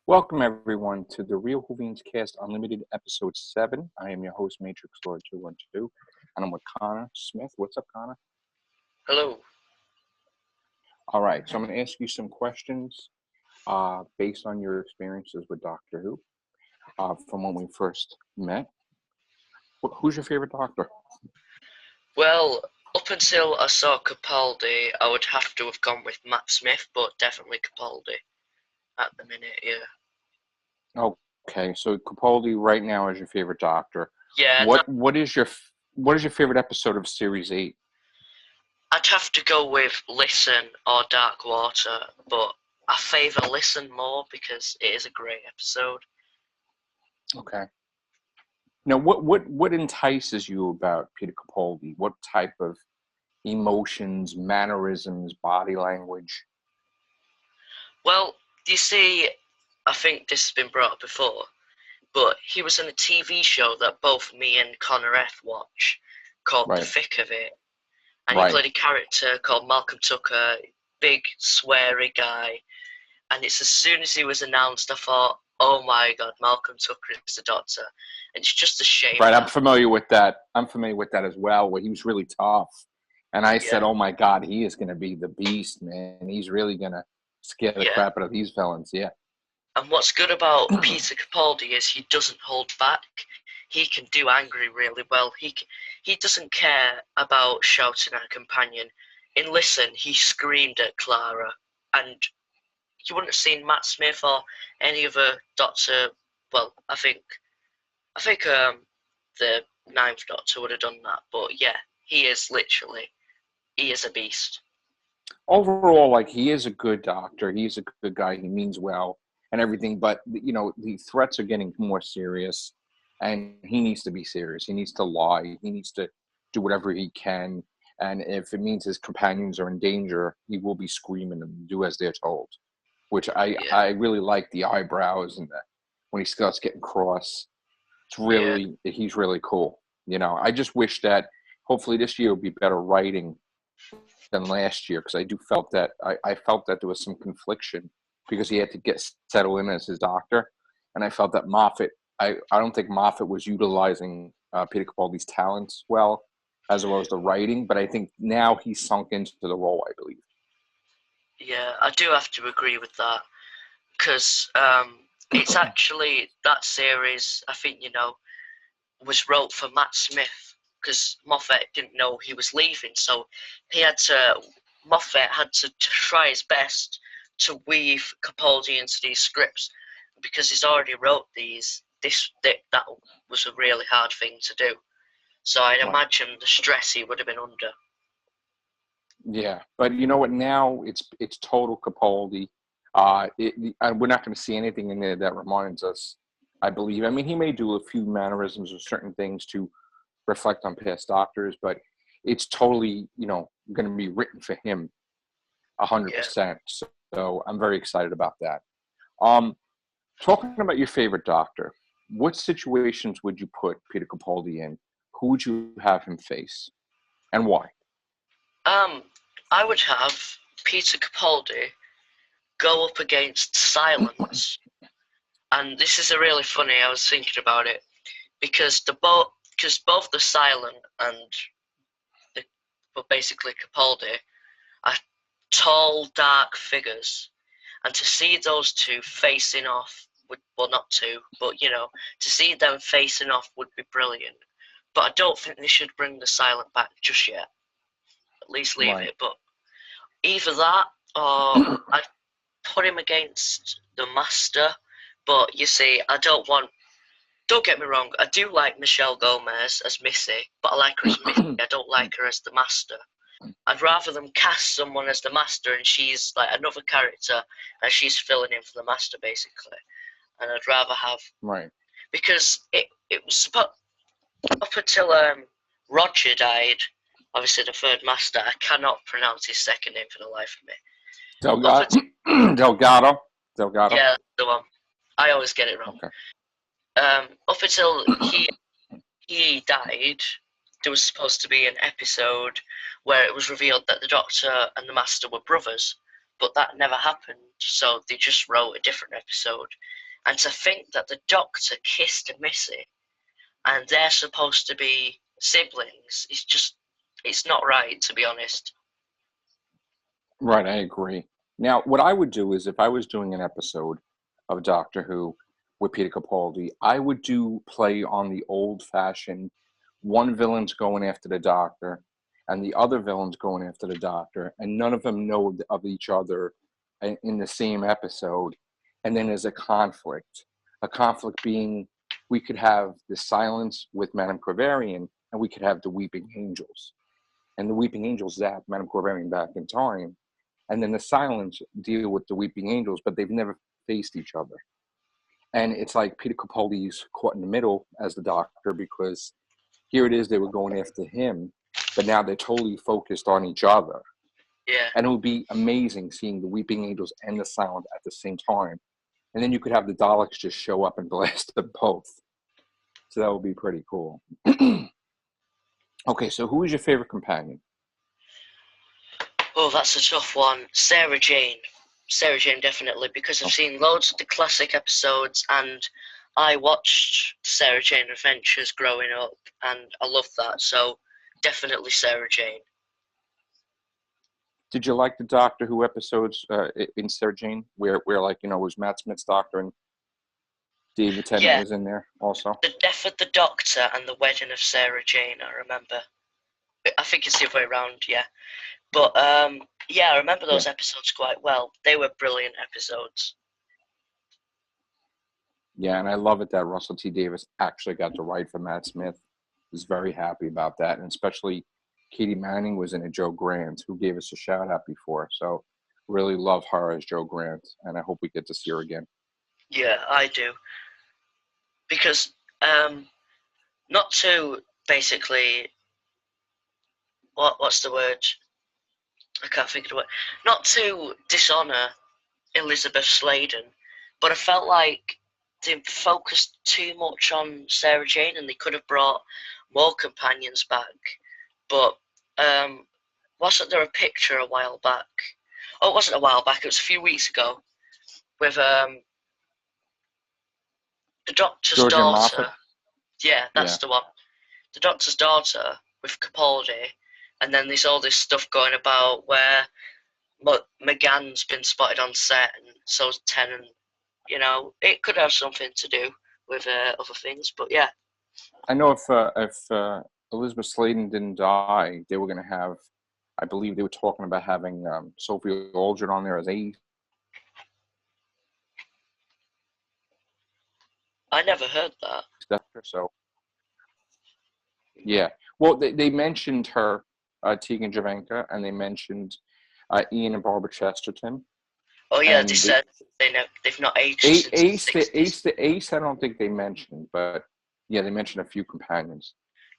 Welcome, everyone, to the Real Whovians Cast Unlimited Episode 7. I am your host, Matrix Lord 212, and I'm with Connor Smith. What's up, Connor? Hello. All right, so I'm going to ask you some questions based on your experiences with Doctor Who from when we first met. Who's your favorite Doctor? Well, up until I saw Capaldi, I would have to have gone with Matt Smith, but definitely Capaldi at the minute, yeah. Okay, so Capaldi right now is your favorite Doctor. Yeah. What is your favorite episode of Series 8? I'd have to go with Listen or Dark Water, but I favour Listen more because it is a great episode. Okay. Now, what entices you about Peter Capaldi? What type of emotions, mannerisms, body language? Well, you see, I think this has been brought up before, but he was in a TV show that both me and Connor F watch called The Thick of It. And he played a character called Malcolm Tucker, big, sweary guy. And it's as soon as he was announced, I thought, oh my God, Malcolm Tucker is the Doctor. And it's just a shame. Right, I'm familiar with that. I'm familiar with that as well, where he was really tough. And I said, oh my God, he is going to be the beast, man. He's really going to scare the crap out of these villains, yeah. And what's good about Peter Capaldi is he doesn't hold back. He can do angry really well. He doesn't care about shouting at a companion. In Listen, he screamed at Clara, and you wouldn't have seen Matt Smith or any other Doctor. Well, I think the Ninth Doctor would have done that. But yeah, he is a beast. Overall, like, he is a good Doctor. He's a good guy. He means well and everything. But, you know, the threats are getting more serious. And he needs to be serious. He needs to lie. He needs to do whatever he can. And if it means his companions are in danger, he will be screaming and do as they're told. Which I really like the eyebrows and when he starts getting cross. He's really cool. You know, I just wish that hopefully this year will be better writing than last year, because I felt that there was some confliction because he had to settle in as his Doctor. And I felt that Moffat, I don't think Moffat was utilizing Peter Capaldi's talents well, as well as the writing, but I think now he's sunk into the role, I believe. Yeah, I do have to agree with that, because it's actually, that series, I think, was wrote for Matt Smith, because Moffat didn't know he was leaving, so Moffat had to try his best to weave Capaldi into these scripts, because he's already wrote these. That was a really hard thing to do. So I'd imagine the stress he would have been under. Yeah, but you know what? Now it's total Capaldi. We're not going to see anything in there that reminds us, I believe. I mean, he may do a few mannerisms or certain things to reflect on past Doctors, but it's totally, going to be written for him 100%. So I'm very excited about that. Talking about your favorite Doctor, what situations would you put Peter Capaldi in? Who would you have him face, and why? I would have Peter Capaldi go up against Silence, and this is a really funny. I was thinking about it because both the Silent and basically Capaldi are tall, dark figures, and to see those two facing off not two, but to see them facing off would be brilliant. But I don't think they should bring the Silent back just yet. At least leave it. But either that or I'd put him against the Master. But you see, don't get me wrong, I do like Michelle Gomez as Missy, but I like her as Missy. I don't like her as the Master. I'd rather them cast someone as the Master and she's like another character and she's filling in for the Master basically. And I'd rather have because it was up until Roger died, obviously the third Master. I cannot pronounce his second name for the life of me. Delgado. Yeah, the one. I always get it wrong. Okay. Up until he died, there was supposed to be an episode where it was revealed that the Doctor and the Master were brothers, but that never happened. so they just wrote a different episode. And to think that the Doctor kissed Missy, and they're supposed to be siblings, it's not right, to be honest. Right, I agree. Now, what I would do is if I was doing an episode of Doctor Who with Peter Capaldi, I would do play on the old-fashioned one villain's going after the Doctor and the other villain's going after the Doctor, and none of them know of each other in the same episode. And then there's a conflict being we could have the Silence with Madame Corvarian, and we could have the Weeping Angels. And the Weeping Angels zap Madame Corvarian back in time. And then the Silence deal with the Weeping Angels, but they've never faced each other. And it's like Peter Capaldi's caught in the middle as the Doctor, because here it is, they were going after him, but now they're totally focused on each other. Yeah. And it would be amazing seeing the Weeping Angels and the Silence at the same time. And then you could have the Daleks just show up and blast them both. So that would be pretty cool. Okay, so who is your favorite companion? Oh, that's a tough one. Sarah Jane. Sarah Jane, definitely, because I've seen loads of the classic episodes, and I watched Sarah Jane Adventures growing up, and I love that. So definitely Sarah Jane. Did you like the Doctor Who episodes in Sarah Jane, where like, it was Matt Smith's Doctor and David Tennant was in there also? The Death of the Doctor and the Wedding of Sarah Jane, I remember. I think it's the other way around, yeah. But yeah, I remember those episodes quite well. They were brilliant episodes. Yeah, and I love it that Russell T Davies actually got to write for Matt Smith. I was very happy about that, and especially Katie Manning was in it, Joe Grant, who gave us a shout out before. So really love her as Joe Grant, and I hope we get to see her again. Yeah, I do. Because not to basically what's the word? I can't think of the word. Not to dishonour Elizabeth Sladen, but I felt like they focused too much on Sarah Jane, and they could have brought more companions back. But wasn't there a picture a while back? Oh, it wasn't a while back. It was a few weeks ago with the Doctor's Georgia daughter. Moffat? Yeah, that's the one. The Doctor's daughter with Capaldi, and then there's all this stuff going about where McGann's been spotted on set, and so's Tennant. It could have something to do with other things, but yeah. I know if Elizabeth Sladen didn't die, they were going to have, I believe they were talking about having Sophie Aldred on there as Ace. I never heard that. So, yeah. Well, they mentioned her, Tegan Javanka, and they mentioned Ian and Barbara Chesterton. Oh yeah, they said they've not aged since the 60s. Ace, I don't think they mentioned, but yeah, they mentioned a few companions.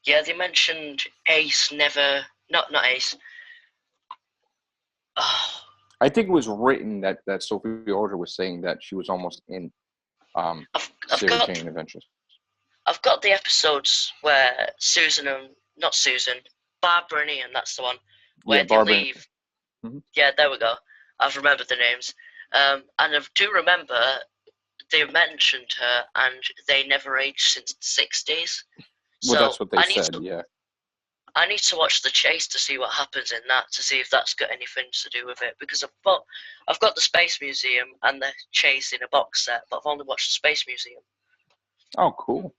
Yeah, they mentioned Ace never, not Ace. Oh. I think it was written that Sophie Aldred was saying that she was almost in Sarah Jane Adventures. I've got the episodes where Barbara and Ian, that's the one, where they leave. Mm-hmm. Yeah, there we go. I've remembered the names. And I do remember they mentioned her, and they never aged since the 60s. Well, that's what they said, yeah. I need to watch The Chase to see what happens in that, to see if that's got anything to do with it, because I've got the Space Museum and The Chase in a box set, but I've only watched the Space Museum. Oh, cool.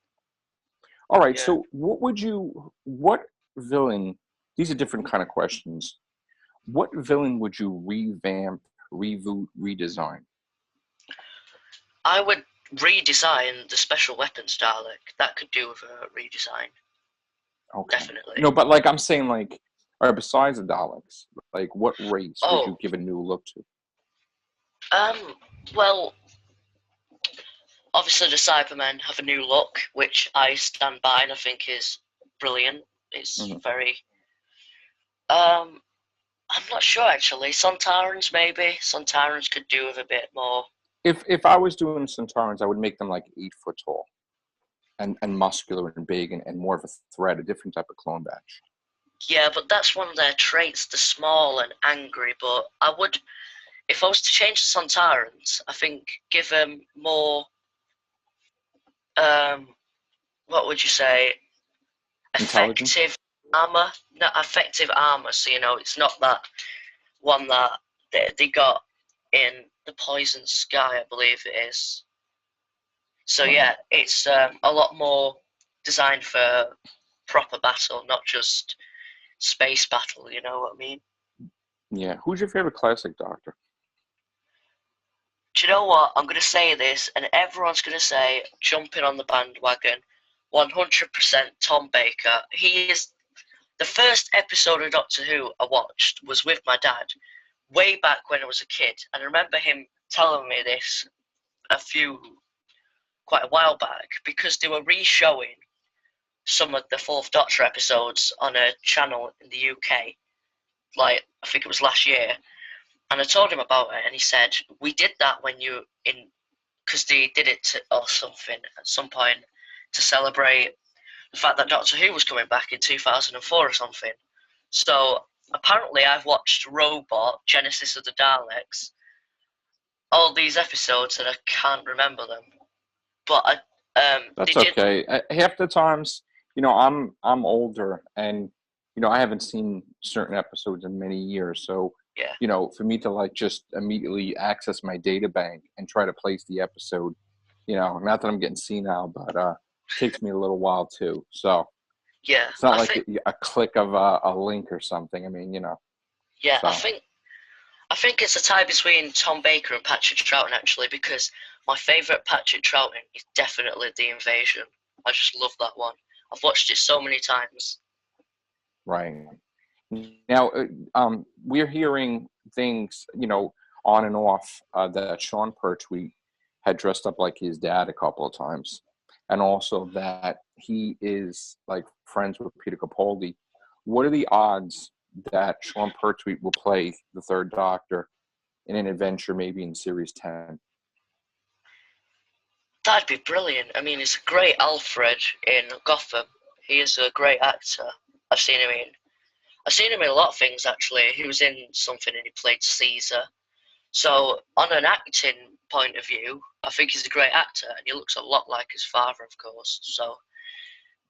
All right, yeah. So what villain, these are different kind of questions. What villain would you revamp, reboot, redesign? I would redesign the Special Weapons Dalek. That could do with a redesign. Okay. Definitely. No, but like I'm saying, like, all right, besides the Daleks, like what race would you give a new look to? Well, obviously the Cybermen have a new look, which I stand by and I think is brilliant. It's very... I'm not sure, actually. Sontarans, maybe. Sontarans could do with a bit more. If I was doing Sontarans, I would make them like 8 foot tall. And muscular and big and more of a threat, a different type of clone batch. Yeah, but that's one of their traits, the small and angry. But if I was to change the Sontarans, I think give them more, what would you say, Intelligence. effective armor, not effective armor. So it's not that one that they got in the Poison Sky, I believe it is. So Right. yeah, it's a lot more designed for proper battle, not just space battle. You know what I mean? Yeah. Who's your favorite classic Doctor? Do you know what? I'm going to say this, and everyone's going to say, jumping on the bandwagon, 100% Tom Baker. He is the first episode of Doctor Who I watched was with my dad, way back when I was a kid, and I remember him telling me this quite a while back, because they were re-showing some of the Fourth Doctor episodes on a channel in the UK, like I think it was last year, and I told him about it, and he said, we did that when you in, because they did it or something at some point to celebrate the fact that Doctor Who was coming back in 2004 or something. So apparently I've watched Robot, Genesis of the Daleks, all these episodes, and I can't remember them. But they That's did, okay. Half the times, I'm older, and I haven't seen certain episodes in many years. So, yeah, for me to like just immediately access my data bank and try to place the episode, not that I'm getting senile, but takes me a little while too. So yeah. it's not like a click of a link or something. I mean, Yeah, so I think it's a tie between Tom Baker and Patrick Troughton actually, because my favourite Patrick Troughton is definitely The Invasion. I just love that one. I've watched it so many times. right. Now, we're hearing things, on and off that Sean Pertwee had dressed up like his dad a couple of times, and also that he is like friends with Peter Capaldi. What are the odds that Sean Pertwee will play the Third Doctor in an adventure, maybe in Series 10? That'd be brilliant. I mean, he's a great Alfred in Gotham. He is a great actor. I've seen him in. I've seen him in a lot of things actually. He was in something and he played Caesar. So on an acting point of view, I think he's a great actor, and he looks a lot like his father, of course. So,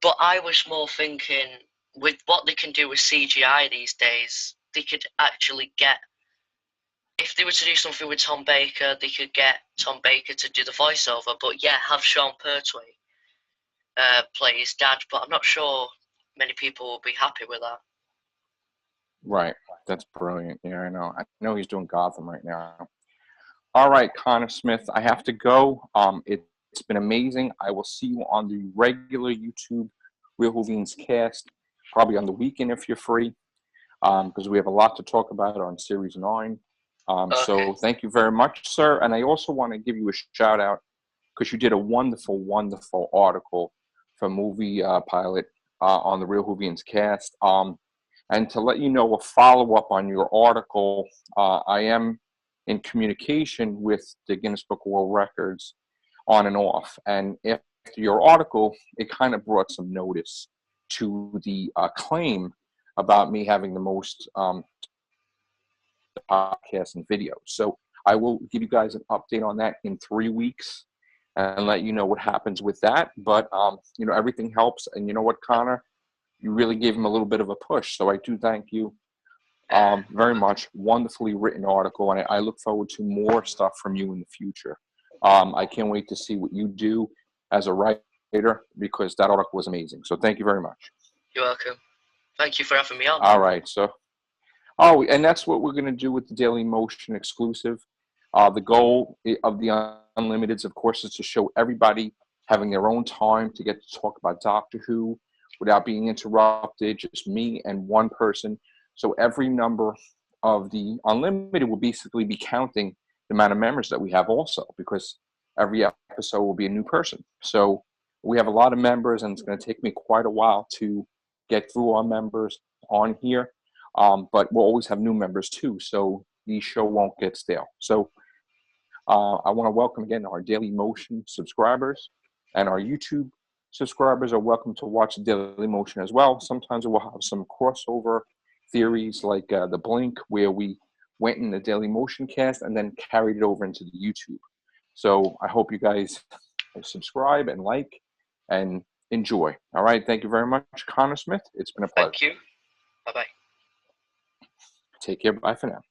but I was more thinking with what they can do with CGI these days, they could actually get. If they were to do something with Tom Baker, they could get Tom Baker to do the voiceover, but yeah, have Sean Pertwee play his dad. But I'm not sure many people will be happy with that. Right. That's brilliant. Yeah, I know. I know he's doing Gotham right now. All right, Connor Smith, I have to go. It's been amazing. I will see you on the regular YouTube Real Whovians cast, probably on the weekend if you're free, because we have a lot to talk about on Series 9. Okay. So thank you very much, sir. And I also want to give you a shout out because you did a wonderful, wonderful article for Movie Pilot on the Real Whovians cast. And to let you know, a follow-up on your article, I am in communication with the Guinness Book of World Records on and off. And after your article, it kind of brought some notice to the claim about me having the most podcasts and videos. So I will give you guys an update on that in 3 weeks and let you know what happens with that. But, everything helps. And you know what, Connor? You really gave him a little bit of a push. So I do thank you very much. Wonderfully written article, and I look forward to more stuff from you in the future. I can't wait to see what you do as a writer because that article was amazing. So thank you very much. You're welcome. Thank you for having me on. All right. So, and that's what we're going to do with the Daily Motion exclusive. The goal of the Unlimiteds, of course, is to show everybody having their own time to get to talk about Doctor Who without being interrupted, just me and one person. So every number of the Unlimited will basically be counting the amount of members that we have also, because every episode will be a new person. So we have a lot of members, and it's going to take me quite a while to get through our members on here. But we'll always have new members too, so the show won't get stale. So I want to welcome again our Daily Motion subscribers, and our YouTube subscribers are welcome to watch Daily Motion as well. Sometimes we'll have some crossover theories like the Blink, where we went in the Daily Motion cast, and then carried it over into the YouTube. So I hope you guys subscribe and like and enjoy. All right. Thank you very much, Connor Smyth. It's been a pleasure. Thank you. Bye-bye. Take care. Bye for now.